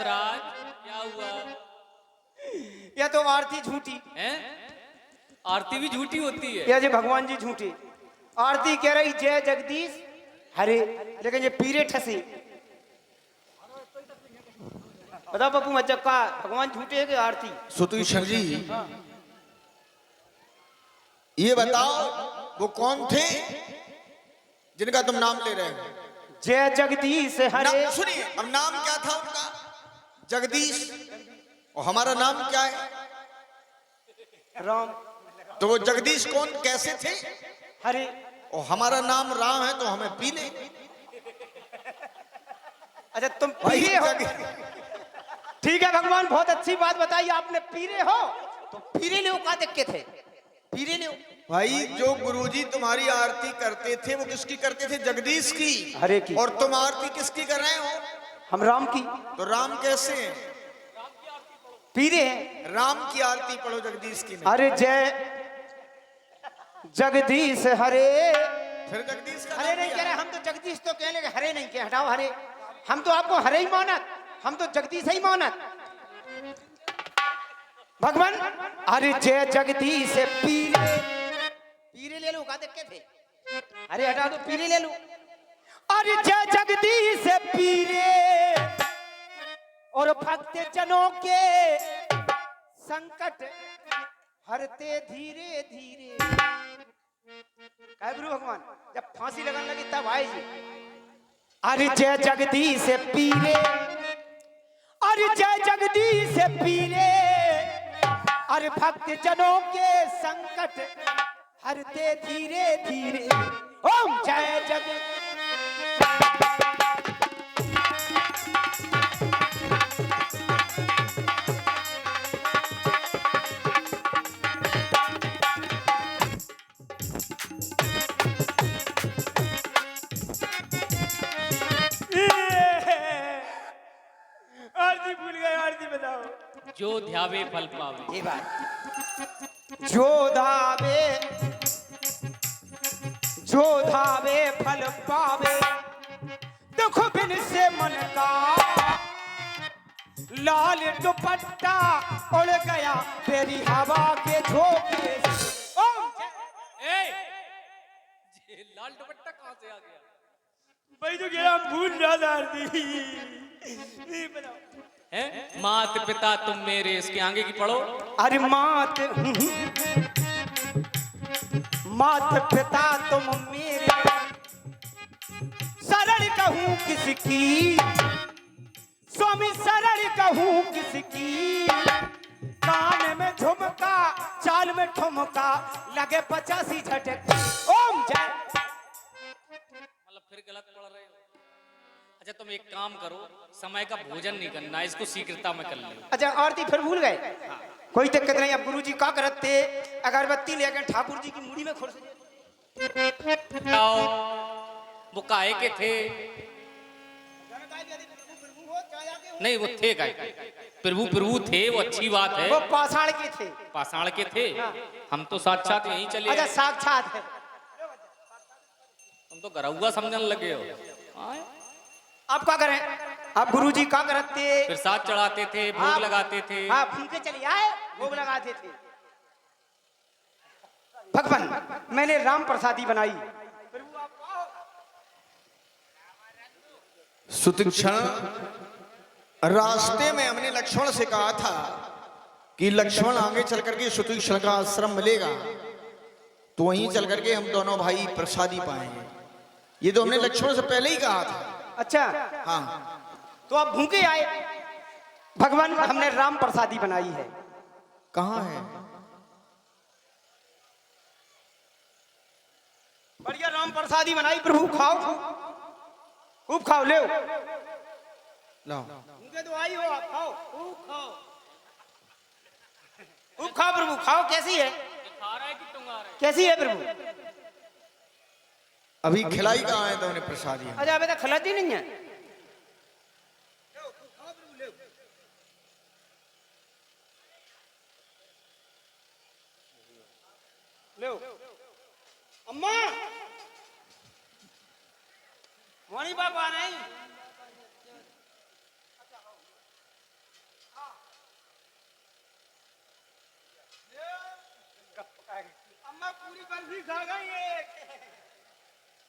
यमराज, क्या हुआ? यह तो आरती झूठी है? आरती भी झूठी होती है? यह जो भगवान जी झूठे। आरती कह रही जय जगदीश हरे, लेकिन ये पीरे ठसे। बताओ पप्पू मचक्का, भगवान झूठे है कि आरती? सुतोषण जी, ये बताओ वो कौन थे जिनका तुम नाम ले रहे हो? जय जगदीश हरे। सुनिए, अब नाम क्या था उनका? जगदीश। और हमारा नाम क्या है? राम। तो वो जगदीश कौन, कैसे थे? हरे। और हमारा नाम राम है तो हमें पी ले। अच्छा तुम पीरे हो? ठीक है भगवान, बहुत अच्छी बात बताई आपने। पीरे हो तो पीरे ले का दिक्कत है? पीरे ले भाई, जो गुरुजी तुम्हारी आरती करते थे वो किसकी करते थे? जगदीश की। हरे की। और तुम आरती किसकी कर रहे हो? हम राम की। तो राम कैसे हैं? पीरे हैं। राम की आरती पढ़ो, जगदीश की नहीं। अरे जय जगदीश हरे। फिर जगदीश का हरे नहीं कह रहे हम तो, जगदीश तो कह लेंगे, हरे नहीं कह, हटाओ हरे। हम तो आपको हरे ही मानत, हम तो जगदीश ही मानत भगवान। अरे जय जगदीश पीरे। पीरे ले लो का दिक्कत है? अरे हटा दो, पीरे ले लो। अरे जय जगदीश पीरे और भक्त जनों के संकट हरते धीरे धीरे। गुरु भगवान जब फांसी लगाने लगी तब आए जी। अरे जय जगदीश पीरे, अरे जय जगदीश पीरे, अरे भक्त जनों के संकट हरते धीरे धीरे। ओम जय जगदीश। आरती भूल गए, आरती बताओ। जो ध्यावे फल पावे। ये बात, जो धावे फल पावे, दुख बिन से मन का लाल दुपट्टा उड़ गया तेरी हवा के झोंके। ओम ए, ये लाल दुपट्टा कहाँ से आ गया? भाई तो क्या भूल जाता आरती। है? मात पिता तुम मेरे, इसके आगे की पढ़ो। अरे मात पिता तुम मेरे, शरण कहूँ किसकी, स्वामी शरण कहूँ किसकी। कान में झुमका, चाल में ठुमका, लगे 85 झटक। ओम जय। मतलब फिर गलत पढ़ रहे हो? अच्छा तुम एक काम करो, समय का भोजन नहीं करना, इसको शीघ्रता में कर लो। अच्छा आरती फिर भूल गए? कोई दिक्कत नहीं। अब गुरुजी का करते, अगरबत्ती लेकर ठाकुर जी की मुड़ी में खुश। वो काहे के थे? नहीं वो थे काय? प्रभु प्रभु थे, वो अच्छी बात है। वो पाषाण के थे। पाषाण के थे? हम तो साक्षात यहीं चले। अच्छा साक्षात है। तुम तो गरौआ समझने लगे हो। आप क्या करें? आप गुरुजी का करते? फिर साथ चढ़ाते थे, भोग लगाते थे। हाँ फूके चले आए, भोग लगाते थे। भगवान मैंने राम प्रसादी बनाई। सुतीक्षण, रास्ते में हमने लक्ष्मण से कहा था कि लक्ष्मण आगे चल करके सुतीक्षण का आश्रम मिलेगा तो वहीं चल करके हम दोनों भाई प्रसादी पाएंगे। ये तो हमने लक्ष्मण से पहले ही कहा था। अच्छा हाँ, तो आप भूखे आए। भगवान हमने राम प्रसादी बनाई है। कहाँ है? बढ़िया राम प्रसादी बनाई प्रभु, खाओ खूब खाओ। ले लाओ। भूखे तो आई हो आप, खाओ खूब खाओ, खूब खाओ प्रभु, खाओ। कैसी है? कैसी है प्रभु? अभी खिलाई कहाँ है? तो उन्हें प्रसादी। अच्छा अभी तक खिलाती नहीं है। लो अम्मा, वाणी बाबा नहीं। अम्मा पूरी बर्फी खा गई एक।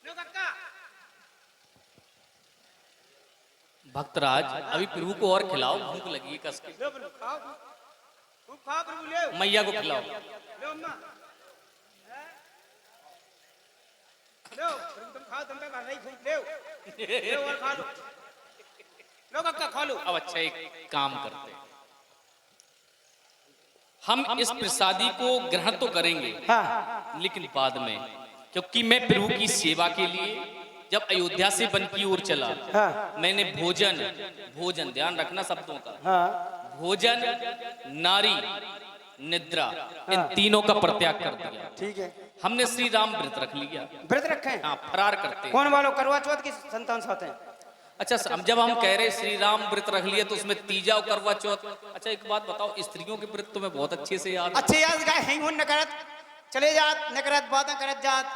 लो कक्का। भक्तराज अभी प्रभु को और खिलाओ, भूख लगी है कस के। लो प्रभु खाओ, खूब खाओ प्रभु, ले मैया को खिलाओ। लो अम्मा, हैं? लो प्रभु तुम खाओ, तुम पे भर रही खूब, ले और खा लो। लो कक्का खा लो। अब अच्छा एक काम करते हैं, हम इस प्रसादी को ग्रहण तो करेंगे, हाँ लेकिन बाद में, क्योंकि मैं प्रभु की सेवा के लिए जब अयोध्या से वन की ओर चला, हाँ मैंने भोजन ध्यान रखना शब्दों का, हाँ भोजन, नारी, निद्रा, इन तीनों का परित्याग कर दिया। ठीक है। हमने श्री राम व्रत रख लिया। व्रत रखे हैं? हाँ, फरार करते। कौन वालों करवा चौथ की संतान साथ हैं? अच्छा, जब हम कह रहे श्री राम व्रत रख लिए तो उसमें तीजा और करवा चौथ। अच्छा एक बात बताओ, स्त्रियों के व्रत तो मैं बहुत अच्छे से याद। अच्छे याद का है न करत चले जात, न करत बातें करत जात,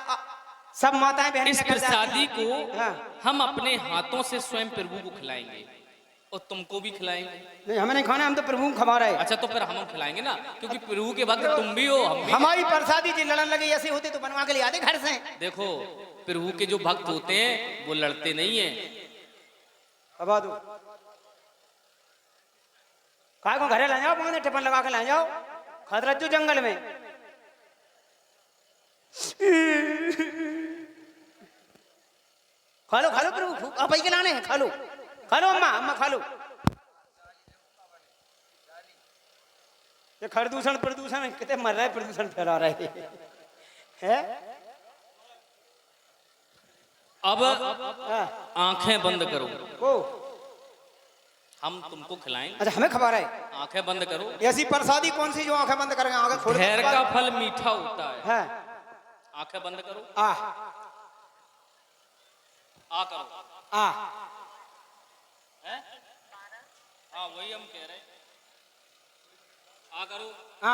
सब माताएं बहनें इस न कर प्रसादी जाती। को हाँ। हम अपने हाथों से स्वयं प्रभु को खिलाएंगे और तुमको भी खिलाएंगे। नहीं हमें नहीं खाना, हम तो प्रभु को खवा रहे हैं। अच्छा तो फिर हम खिलाएंगे ना, क्योंकि प्रभु के भक्त तुम भी हो, हम भी। हमारी प्रसादी जी लड़न लगे ऐसे होते तो बनवा के ले आते घर से। देखो प्रभु के जो भक्त होते हैं वो लड़ते नहीं है। खवा दो, काय को घरे ले जाओ, पानी टिफन लगा के ले जाओ, खतरज्जू जंगल में। खा लो प्रभु, आप ही के लाने हैं, खा लो अम्मा खा लो। ये प्रदूषण कितने मर रहा है, प्रदूषण फैला रहे है। अब आंखें बंद करो, ओ हम तुमको खिलाएंगे। अच्छा हमें खबा रहा है। आंखें बंद करो। ऐसी प्रसादी कौन सी जो आंखें बंद करेंगे? आंखें खोल धैर्य का फल मीठा होता है। है। आंखें बंद करो। आ करो। आ हैं? हाँ वही हम कह रहे हैं, आ करो। आ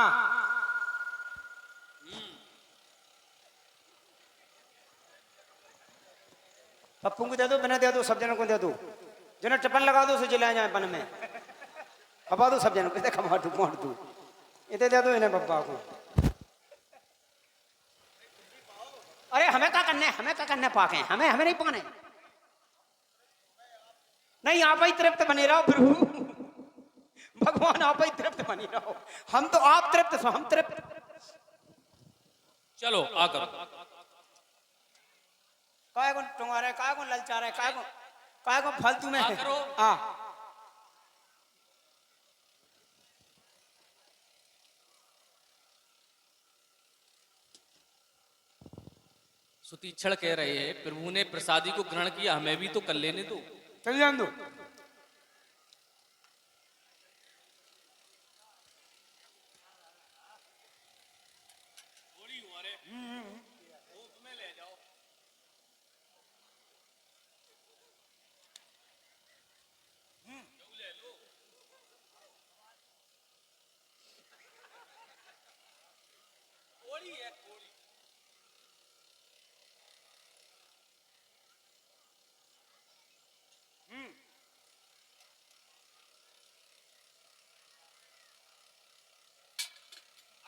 पप्पू को दे दो, बिना दे दो, सब जनों को दे दो, जिन्हें टिफन लगा दो उसे जिलाए जाए पन में। खपा दो सब जनों को, खपा दू इतने दे दो इन्हें पप्पा को। अरे हमें क्या करने पाके, हमें नहीं पाने। नहीं आप ही तृप्त बने रहो प्रभु, भगवान आप ही तृप्त बने रहो। हम तो आप तृप्त सो, हम तृप्त। चलो आ करो। काय को टुंगा रहे, काय को ललचा रहे, काय को फालतू में है। करो। सुतीक्षण कह रहे हैं प्रभु ने प्रसादी को ग्रहण किया, हमें भी तो कर लेने दो। चल जान दो।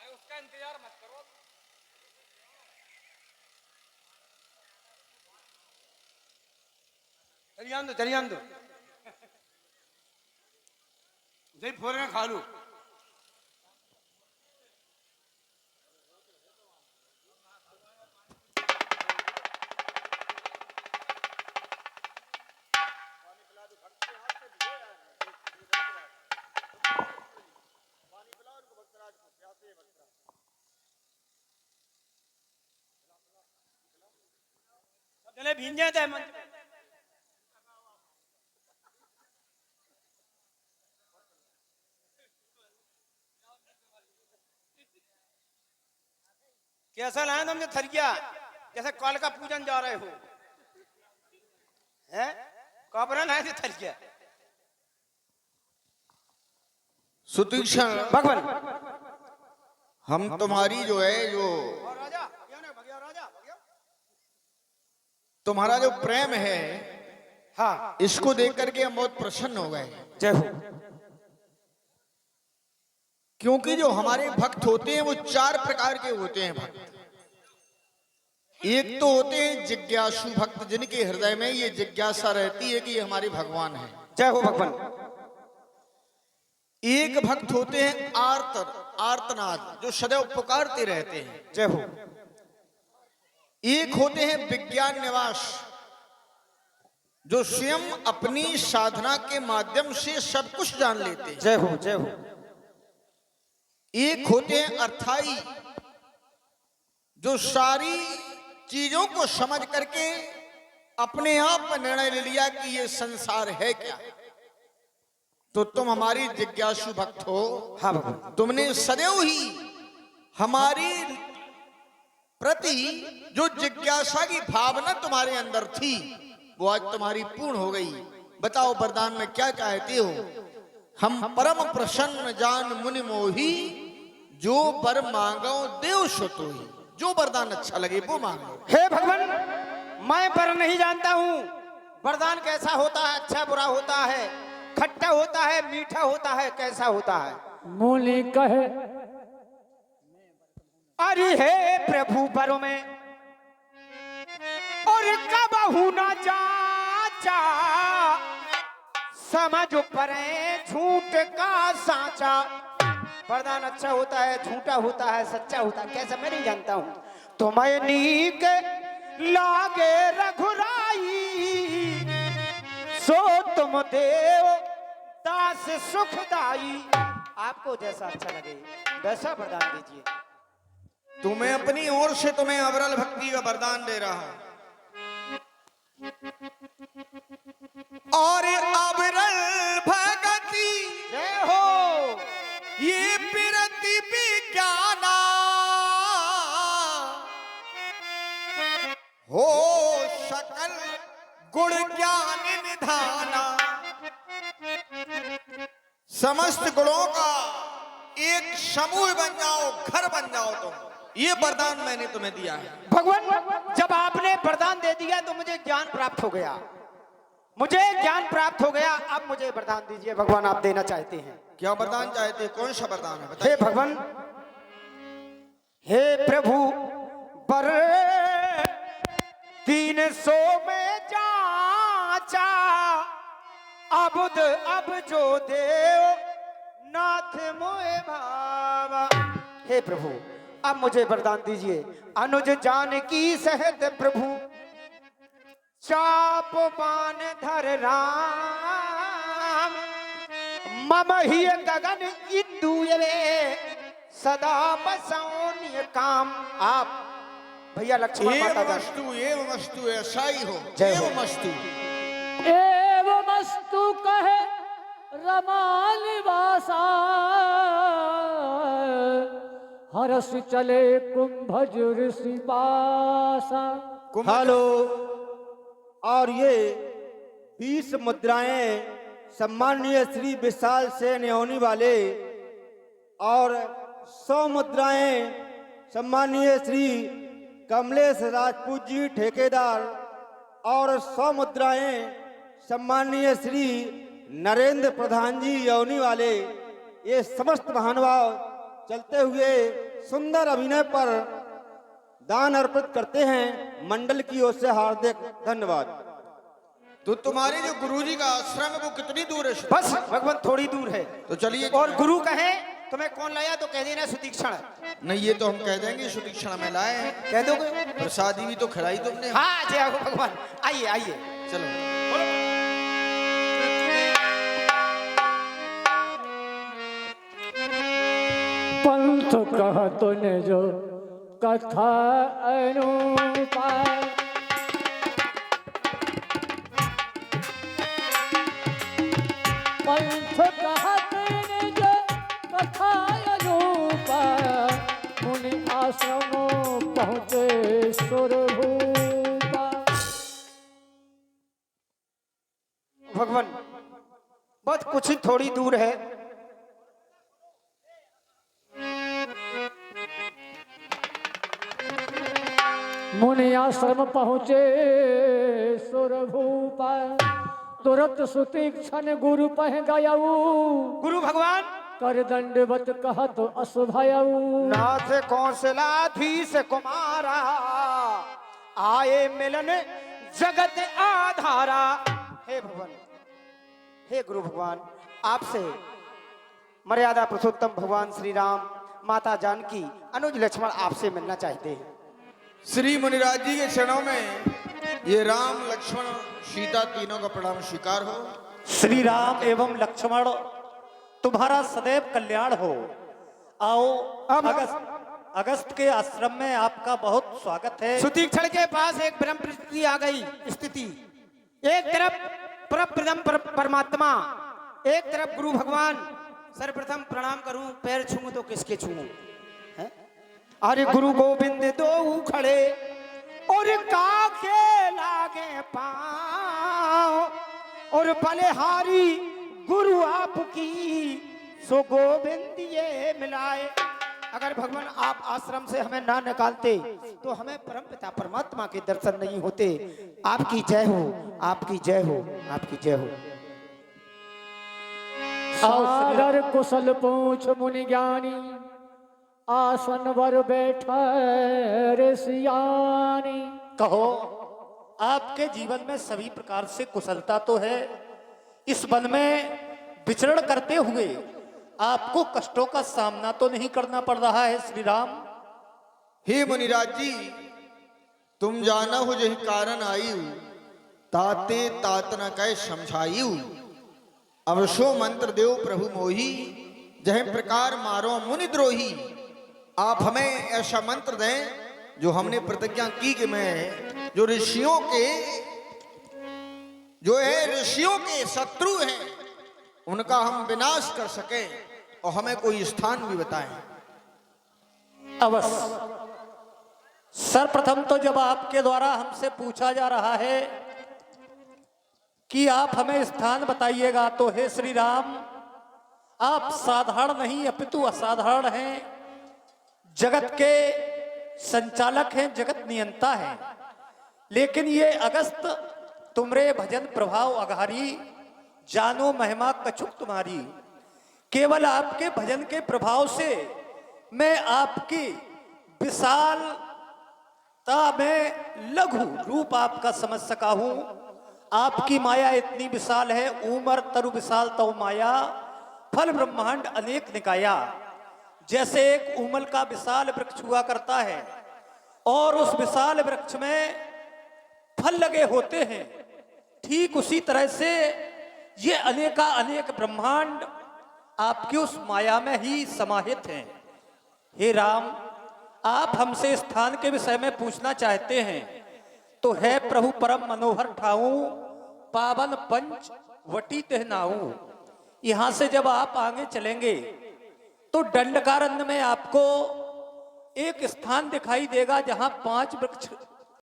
उसका इंतजार मत करो। चलिए आन दो जय फोरन खा लो। चले भींजे थे मन। कैसा लाए तुम जो थरिया, जैसे कल का पूजन जा रहे हो, हैं? कपड़ा लाए थे थरिया। सुतीक्षण भगवान हम तुम्हारी जो है जो राजा राजा तुम्हारा जो प्रेम है, हाँ इसको देख करके हम बहुत प्रसन्न हो गए। जय हो। क्योंकि जो हमारे भक्त होते हैं वो 4 प्रकार के होते हैं भक्त। एक तो होते हैं जिज्ञासु भक्त, जिनके हृदय में ये जिज्ञासा रहती है कि ये हमारे भगवान हैं। जय हो भगवान। एक भक्त होते हैं आर्तनाद, जो सदैव पुकारते रहते हैं। जय हो। एक होते हैं विज्ञान निवास, जो स्वयं अपनी साधना के माध्यम से सब कुछ जान लेते हैं। जय हो जय हो। एक होते हैं अर्थाई, जो सारी चीजों को समझ करके अपने आप में निर्णय ले लिया कि ये संसार है क्या। तो तुम हमारी जिज्ञासु भक्त हो। हाँ भगवान। तुमने सदैव ही हमारी प्रति जो जिज्ञासा की भावना तुम्हारे अंदर थी, वो आज तुम्हारी पूर्ण हो गई। बताओ वरदान में क्या चाहते हो। हम परम प्रसन्न जान मुनि मोही, जो वर मांगो देव सुतोही। जो वरदान अच्छा लगे वो मांगो। हे भगवान, मैं पर नहीं जानता हूँ वरदान कैसा होता है, अच्छा बुरा होता है, खट्टा होता है, मीठा होता है, कैसा होता है। मुनि कहे अरे हे प्रभु बरो में और कबहू ना जाचा, समझ परे झूठ का साचा। वरदान अच्छा होता है, झूठा होता है, सच्चा होता है, कैसा मैं नहीं जानता हूँ। तो मैं नीक लागे रघुराई, सो तुम देव दास सुखदाई। आपको जैसा अच्छा लगे वैसा वरदान दीजिए। तुम्हें अपनी ओर से तुम्हें अविरल भक्ति का वरदान दे रहा हूं। और अविरल भक्ति जय हो। ये पिरति विज्ञाना, हो सकल गुण ज्ञान निधाना। समस्त गुणों का एक समूह बन जाओ, घर बन जाओ तुम। ये वरदान मैंने तुम्हें दिया है। भगवान, जब आपने वरदान दे दिया तो मुझे ज्ञान प्राप्त हो गया, मुझे ज्ञान प्राप्त हो गया। अब मुझे वरदान दीजिए भगवान, आप देना चाहते हैं। क्या वरदान चाहते हैं? कौन सा वरदान है हे बताइए। भगवान, हे प्रभु बर 300 में जाचा, अबुद अब जो देव नाथ मोए भावा। हे प्रभु, अब मुझे वरदान दीजिए। अनुज जानकी सहित प्रभु, चाप बान धर राम, मम ही गगन इंदुए, सदा बसौन्य काम। आप भैया लक्ष्मण माता का एवं वस्तु ऐसा ही हो। जय हो। एवं वस्तु एवमस्तु कहे रमानिवासा, हरस चले कुंभज ऋषि पासा। हेलो। और ये 20 मुद्राएं सम्माननीय श्री विशाल सेन योनी वाले, और 100 मुद्राएं सम्माननीय श्री कमलेश राजपूत जी ठेकेदार, और 100 मुद्राएं सम्माननीय श्री नरेंद्र प्रधान जी यौनी वाले। ये समस्त महानुभाव चलते हुए सुंदर अभिनय पर दान अर्पित करते हैं। मंडल की ओर से हार्दिक धन्यवाद। तो तुम्हारे जो गुरुजी का आश्रम है वो कितनी दूर है? बस भगवान थोड़ी दूर है। तो चलिए। और गुरु कहे तुम्हें कौन लाया तो कह देना सुतीक्षण। नहीं, ये तो हम कह देंगे सुतीक्षण में लाए हैं। कह दोगे? प्रसादी भी तो खिलाई तुमने। हाँ जय हो भगवान। आइए आइए। चलो। पंथ कह तूने जो कथा अनुपाय, पंथ कह तूने जो कथा अनुपाय, मुनि आश्रमों पहुँचे सुरभूपा। भगवान, बहुत कुछ ही थोड़ी दूर है। मुनि आश्रम पहुँचे सुरभूपा, तुरंत सुतीक्षण गुरु पह गयऊ। गुरु भगवान कर दंडवत कहत असभयऊ। नाथ कौशलाधीश कुमारा आए मिलन जगत आधारा। हे भगवान, हे गुरु भगवान, आपसे मर्यादा पुरुषोत्तम भगवान श्री राम, माता जानकी, अनुज लक्ष्मण आपसे मिलना चाहते हैं। श्री मुनिराज जी के चरणों में ये राम लक्ष्मण सीता तीनों का प्रणाम स्वीकार हो। श्री राम एवं लक्ष्मण तुम्हारा सदैव कल्याण हो। आओ, अगस्त के आश्रम में आपका बहुत स्वागत है। सुतीक्षण के पास एक ब्रह्म परिस्थिति आ गई स्थिति। एक तरफ परम परमात्मा, एक तरफ गुरु भगवान। सर्वप्रथम प्रणाम करूं, पैर छूऊं तो किसके छूऊं? अरे गुरु गोविंद दो खड़े और काके लागे पांव, और बलिहारी गुरु आपकी सो गोविंद ये मिलाए। अगर भगवान आप आश्रम से हमें ना निकालते तो हमें परमपिता परमात्मा के दर्शन नहीं होते। आपकी जय हो, आपकी जय हो, आपकी जय हो। सादर कुशल पूछ मुनि ज्ञानी, आसन वर बैठा रे सियानी। कहो, आपके जीवन में सभी प्रकार से कुशलता तो है। इस वन में विचरण करते हुए आपको कष्टों का सामना तो नहीं करना पड़ रहा है श्री राम? हे मुनिराज जी, तुम जाना हो जही कारण आयु, ताते तात न कह समझायु। अवशो मंत्र देव प्रभु मोही, जह प्रकार मारो मुनि द्रोही। आप हमें ऐसा मंत्र दें जो हमने प्रतिज्ञा की कि मैं जो ऋषियों के शत्रु हैं उनका हम विनाश कर सके, और हमें कोई स्थान भी बताएं। अवश्य। सर्वप्रथम तो जब आपके द्वारा हमसे पूछा जा रहा है कि आप हमें स्थान बताइएगा, तो हे श्री राम, आप साधारण नहीं अपितु असाधारण हैं। जगत के संचालक हैं, जगत नियंता हैं। लेकिन ये अगस्त तुमरे भजन प्रभाव अघारी, जानो महिमा कछुक तुम्हारी। केवल आपके भजन के प्रभाव से मैं आपकी विशालता में लघु रूप आपका समझ सका हूं। आपकी माया इतनी विशाल है, उमर तरु विशाल तव माया, फल ब्रह्मांड अनेक निकाया। जैसे एक उमल का विशाल वृक्ष हुआ करता है और उस विशाल वृक्ष में फल लगे होते हैं, ठीक उसी तरह से ये अनेक ब्रह्मांड आपकी उस माया में ही समाहित हैं। हे राम, आप हमसे स्थान के विषय में पूछना चाहते हैं तो है प्रभु परम मनोहर ठाऊ, पावन पंच वटी तहनाऊ। यहां से जब आप आगे चलेंगे तो दंडकारण्य में आपको एक स्थान दिखाई देगा जहां 5 वृक्ष